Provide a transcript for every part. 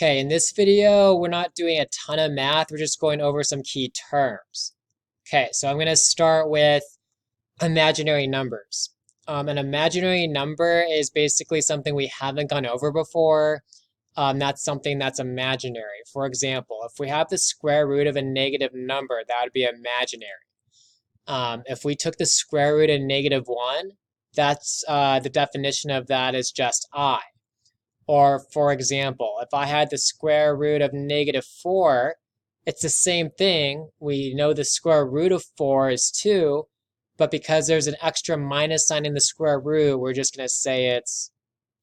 Okay, in this video, we're not doing a ton of math. We're just going over some key terms. Okay, so I'm going to start with imaginary numbers. An imaginary number is basically something we haven't gone over before. That's something that's imaginary. For example, if we have the square root of a negative number, that would be imaginary. If we took the square root of -1, that's the definition of that is just I. Or, for example, if I had the square root of -4, it's the same thing. We know the square root of 4 is 2, but because there's an extra minus sign in the square root, we're just going to say it's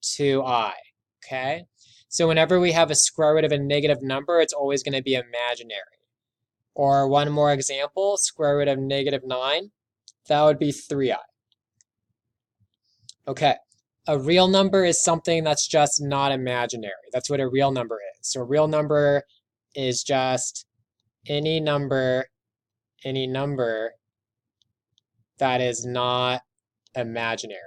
2i, okay? So whenever we have a square root of a negative number, it's always going to be imaginary. Or one more example, square root of -9, that would be 3i. Okay. A real number is something that's just not imaginary. That's what a real number is. So a real number is just any number that is not imaginary.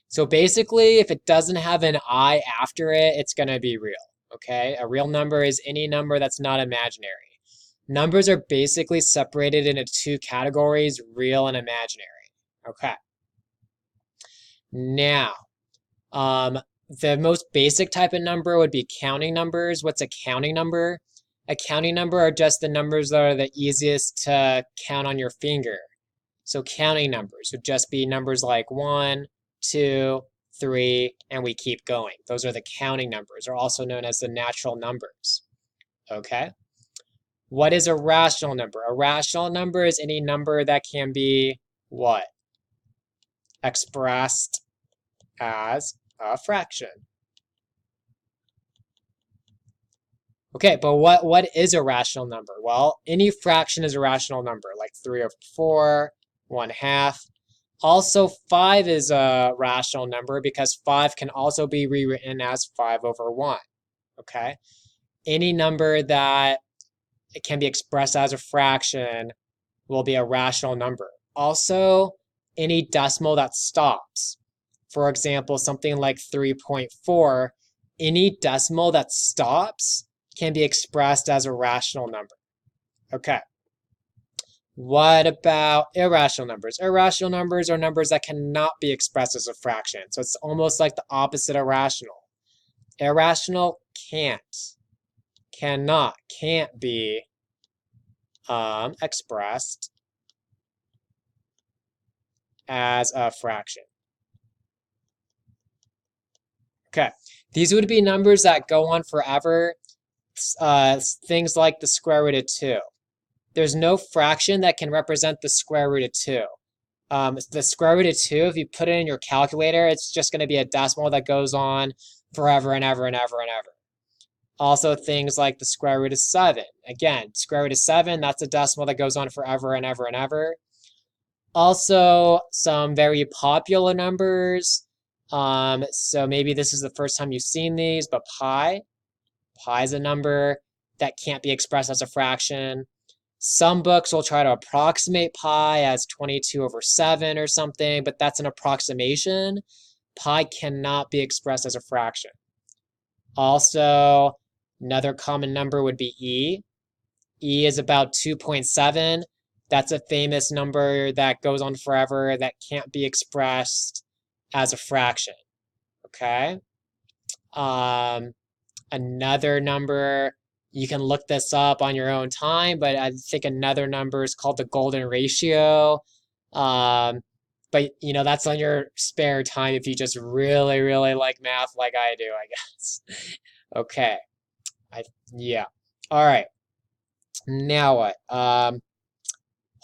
So basically, if it doesn't have an I after it, it's going to be real. Okay? A real number is any number that's not imaginary. Numbers are basically separated into two categories, real and imaginary. Okay. Now, the most basic type of number would be counting numbers. What's a counting number? A counting number are just the numbers that are the easiest to count on your finger. So counting numbers would just be numbers like 1, 2, 3, and we keep going. Those are the counting numbers, or also known as the natural numbers. Okay? What is a rational number? A rational number is any number that can be what? Expressed as a fraction. Okay, but what is a rational number? Well, any fraction is a rational number, like 3/4, 1/2. Also, 5 is a rational number because 5 can also be rewritten as 5/1. Okay? Any number that it can be expressed as a fraction will be a rational number. Also, any decimal that stops. For example, something like 3.4, any decimal that stops can be expressed as a rational number. Okay. What about irrational numbers? Irrational numbers are numbers that cannot be expressed as a fraction. So it's almost like the opposite of rational. Irrational can't be expressed as a fraction. Okay, these would be numbers that go on forever. Things like the square root of 2. There's no fraction that can represent the square root of 2. The square root of 2, if you put it in your calculator, it's just going to be a decimal that goes on forever and ever and ever and ever. Also, things like the square root of 7. Again, square root of 7, that's a decimal that goes on forever and ever and ever. Also, some very popular numbers. So maybe this is the first time you've seen these, but pi. Pi is a number that can't be expressed as a fraction. Some books will try to approximate pi as 22/7 or something, but that's an approximation. Pi cannot be expressed as a fraction. Also, another common number would be e. E is about 2.7. That's a famous number that goes on forever that can't be expressed as a fraction. Okay? Another number, you can look this up on your own time, but I think another number is called the golden ratio. But you know, that's on your spare time if you just really, really like math like I do, I guess. Okay. Yeah. All right. Now what?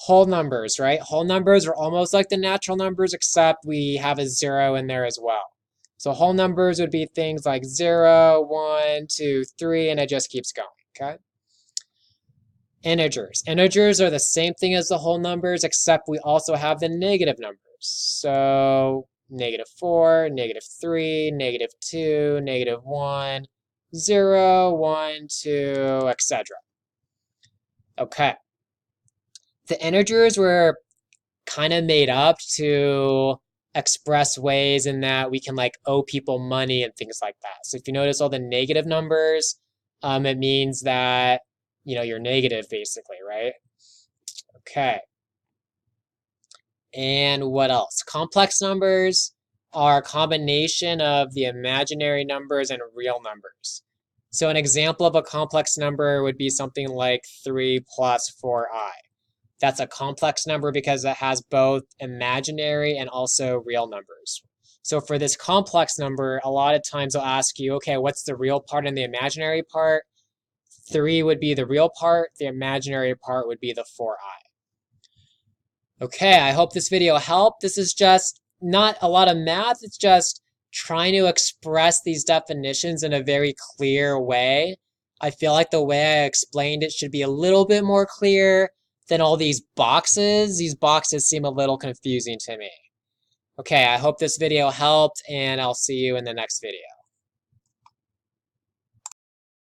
Whole numbers, right? Whole numbers are almost like the natural numbers, except we have a 0 in there as well. So whole numbers would be things like 0, 1, 2, 3, and it just keeps going, okay? Integers. Integers are the same thing as the whole numbers, except we also have the negative numbers. So -4, -3, -2, -1, 0, 1, 2, etc. Okay. The integers were kind of made up to express ways in that we can like owe people money and things like that. So if you notice all the negative numbers, it means that, you're negative basically, right? Okay. And what else? Complex numbers are a combination of the imaginary numbers and real numbers. So an example of a complex number would be something like 3 plus 4i. That's a complex number because it has both imaginary and also real numbers. So for this complex number, a lot of times I'll ask you, okay, what's the real part and the imaginary part? 3 would be the real part, the imaginary part would be the 4i. Okay, I hope this video helped. This is just not a lot of math, it's just trying to express these definitions in a very clear way. I feel like the way I explained it should be a little bit more clear than all these boxes. These boxes seem a little confusing to me. Okay, I hope this video helped, and I'll see you in the next video.